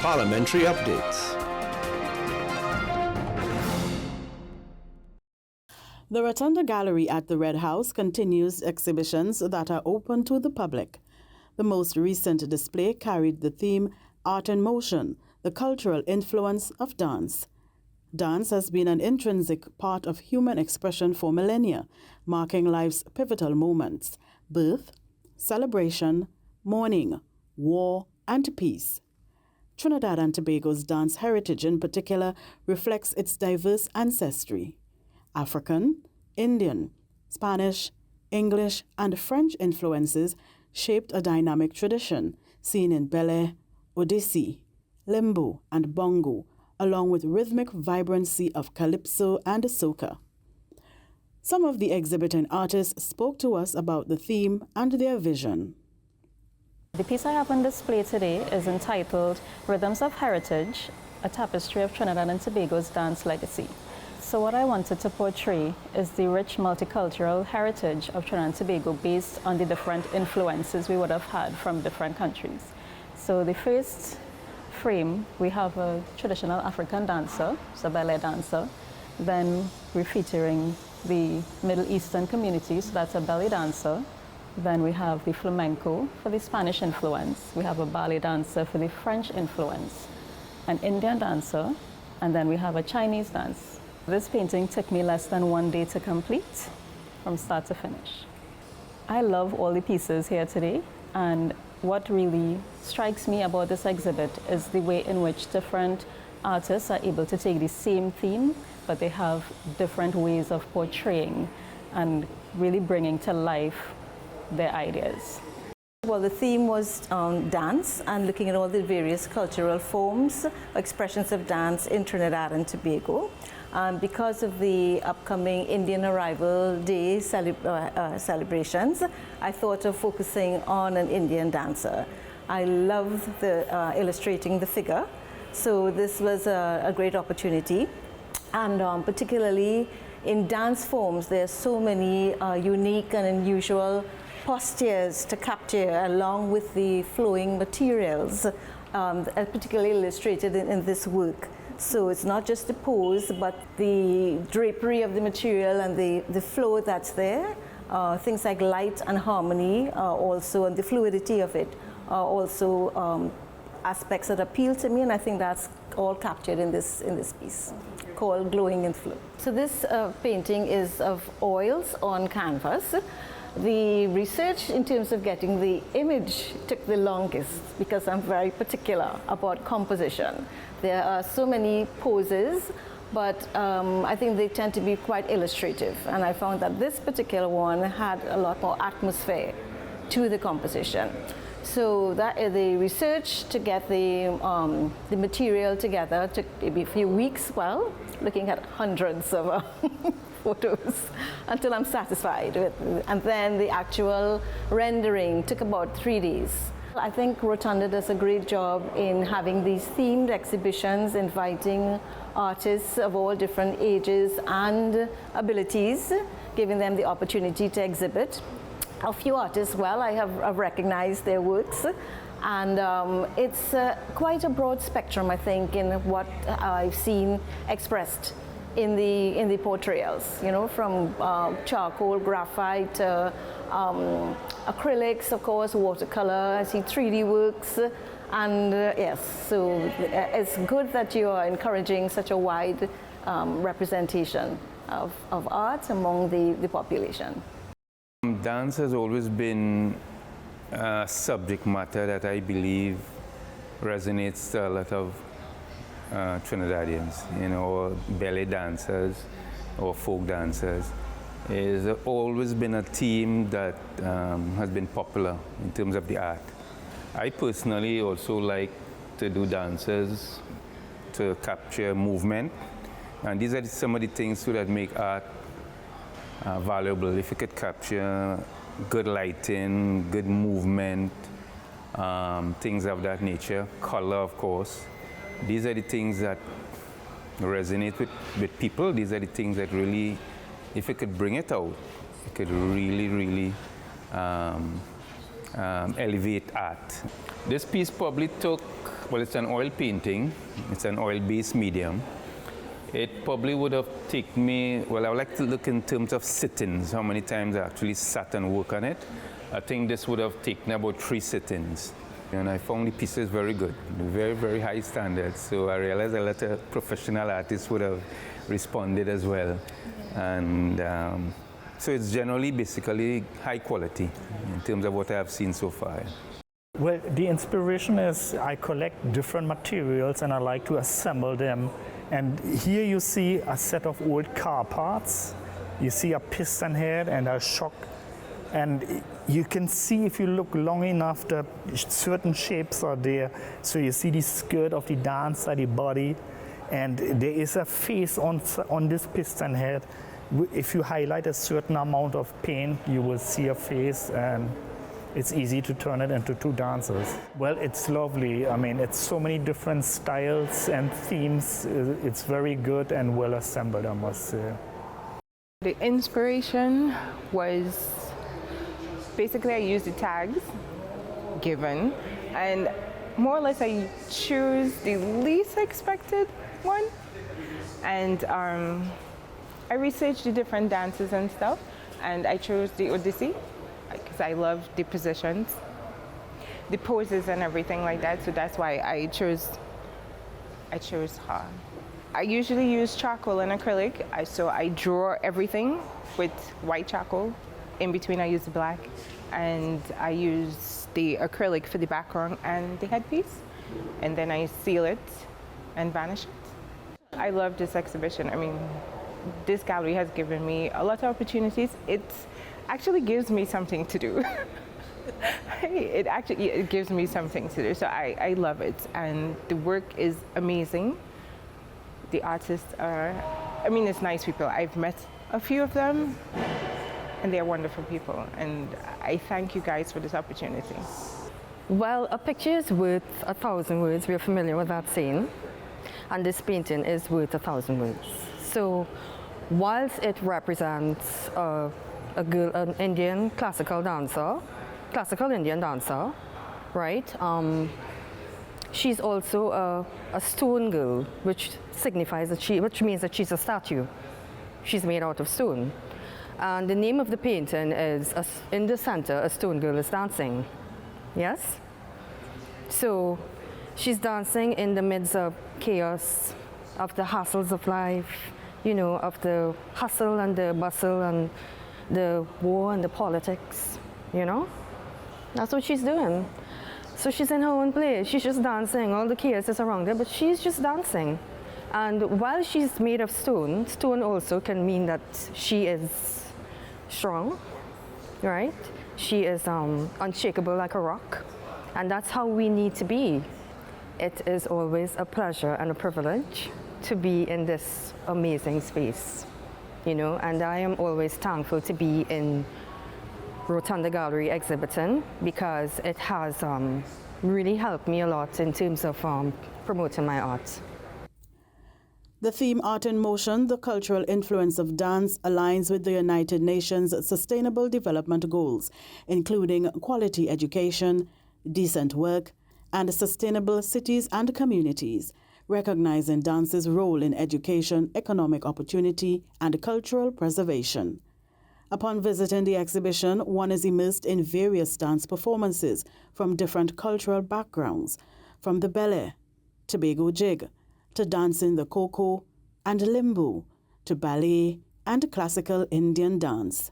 Parliamentary updates. The Rotunda Gallery at the Red House continues exhibitions that are open to the public. The most recent display carried the theme Art in Motion, the cultural influence of dance. Dance has been an intrinsic part of human expression for millennia, marking life's pivotal moments: birth, celebration, mourning, war, and peace. Trinidad and Tobago's dance heritage in particular reflects its diverse ancestry. African, Indian, Spanish, English, and French influences shaped a dynamic tradition seen in ballet, Odissi, limbo, and bongo, along with rhythmic vibrancy of calypso and soca. Some of the exhibiting artists spoke to us about the theme and their vision. The piece I have on display today is entitled Rhythms of Heritage, a tapestry of Trinidad and Tobago's dance legacy. So what I wanted to portray is the rich multicultural heritage of Trinidad and Tobago based on the different influences we would have had from different countries. So the first frame, we have a traditional African dancer, it's a ballet dancer. Then we're featuring the Middle Eastern community, so that's a belly dancer. Then we have the flamenco for the Spanish influence. We have a ballet dancer for the French influence, an Indian dancer, and then we have a Chinese dance. This painting took me less than 1 day to complete, from start to finish. I love all the pieces here today, and what really strikes me about this exhibit is the way in which different artists are able to take the same theme, but they have different ways of portraying and really bringing to life their ideas. Well, the theme was dance and looking at all the various cultural forms, expressions of dance in Trinidad and Tobago. Because of the upcoming Indian Arrival Day celebrations, I thought of focusing on an Indian dancer. I loved illustrating the figure, so this was a great opportunity. And particularly in dance forms, there are so many unique and unusual postures to capture along with the flowing materials, particularly illustrated in this work. So it's not just the pose, but the drapery of the material and the flow that's there. Things like light and harmony also, and the fluidity of it are also aspects that appeal to me, and I think that's all captured in this piece called Glowing in Flow. So this painting is of oils on canvas. The research in terms of getting the image took the longest because I'm very particular about composition. There are so many poses, but I think they tend to be quite illustrative. And I found that this particular one had a lot more atmosphere to the composition. So that the research to get the material together took maybe a few weeks, well, looking at hundreds of photos until I'm satisfied with, and then the actual rendering took about 3 days. I think Rotunda does a great job in having these themed exhibitions, inviting artists of all different ages and abilities, giving them the opportunity to exhibit. A few artists, well, I have recognized their works, and it's quite a broad spectrum, I think, in what I've seen expressed in the portrayals, you know, from charcoal, graphite, acrylics, of course, watercolor. I see 3D works, and yes, so it's good that you are encouraging such a wide representation of art among the population. Dance has always been a subject matter that I believe resonates to a lot of Trinidadians, you know, ballet dancers or folk dancers. It's always been a theme that has been popular in terms of the art. I personally also like to do dances to capture movement, and these are some of the things that make art valuable. If you could capture good lighting, good movement, things of that nature, color, of course. These are the things that resonate with people. These are the things that really, if you could bring it out, it could really, really elevate art. This piece probably took, well, it's an oil painting, it's an oil-based medium. It probably would have taken me, well, I would like to look in terms of sittings, how many times I actually sat and worked on it. I think this would have taken about 3 sittings. And I found the pieces very good, very, very high standards. So I realized a lot of professional artists would have responded as well. And so it's generally basically high quality in terms of what I have seen so far. Well, the inspiration is I collect different materials and I like to assemble them. And here you see a set of old car parts. You see a piston head and a shock. And you can see if you look long enough that certain shapes are there. So you see the skirt of the dancer, the body, and there is a face on this piston head. If you highlight a certain amount of paint, you will see a face, and it's easy to turn it into 2 dancers. Well, it's lovely. I mean, it's so many different styles and themes. It's very good and well assembled, I must say. The inspiration was basically I used the tags given, and more or less I choose the least expected one, and I researched the different dances and stuff, and I chose the Odyssey because I love the positions, the poses and everything like that, so that's why I chose her. I usually use charcoal and acrylic, so I draw everything with white charcoal. In between I use the black, and I use the acrylic for the background and the headpiece, and then I seal it and vanish it. I love this exhibition. I mean, this gallery has given me a lot of opportunities. It actually gives me something to do. It gives me something to do, so I love it, and the work is amazing. The artists are, I mean, it's nice people. I've met a few of them, and they're wonderful people, and I thank you guys for this opportunity. Well, a picture is worth 1,000 words. We're familiar with that saying, and this painting is worth 1,000 words. So, whilst it represents a girl, an Indian classical Indian dancer, right? She's also a stone girl, which signifies that which means that she's a statue. She's made out of stone. And the name of the painting is, in the center, a stone girl is dancing. Yes? So she's dancing in the midst of chaos, of the hassles of life, you know, of the hustle and the bustle and the war and the politics, you know? That's what she's doing. So she's in her own place. She's just dancing. All the chaos is around her, but she's just dancing. And while she's made of stone, stone also can mean that she is strong, right? She is unshakable like a rock, and that's how we need to be. It is always a pleasure and a privilege to be in this amazing space, you know, and I am always thankful to be in Rotunda Gallery exhibiting, because it has really helped me a lot in terms of promoting my art. The theme Art in Motion, the cultural influence of dance, aligns with the United Nations Sustainable Development Goals, including quality education, decent work, and sustainable cities and communities, recognizing dance's role in education, economic opportunity, and cultural preservation. Upon visiting the exhibition, one is immersed in various dance performances from different cultural backgrounds, from the ballet, Tobago jig, to dancing the coco and limbo, to ballet and classical Indian dance.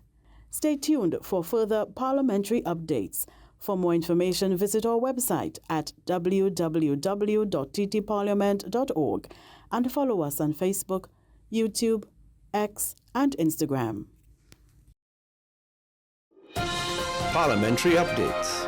Stay tuned for further parliamentary updates. For more information, visit our website at www.ttparliament.org and follow us on Facebook, YouTube, X, and Instagram. Parliamentary updates.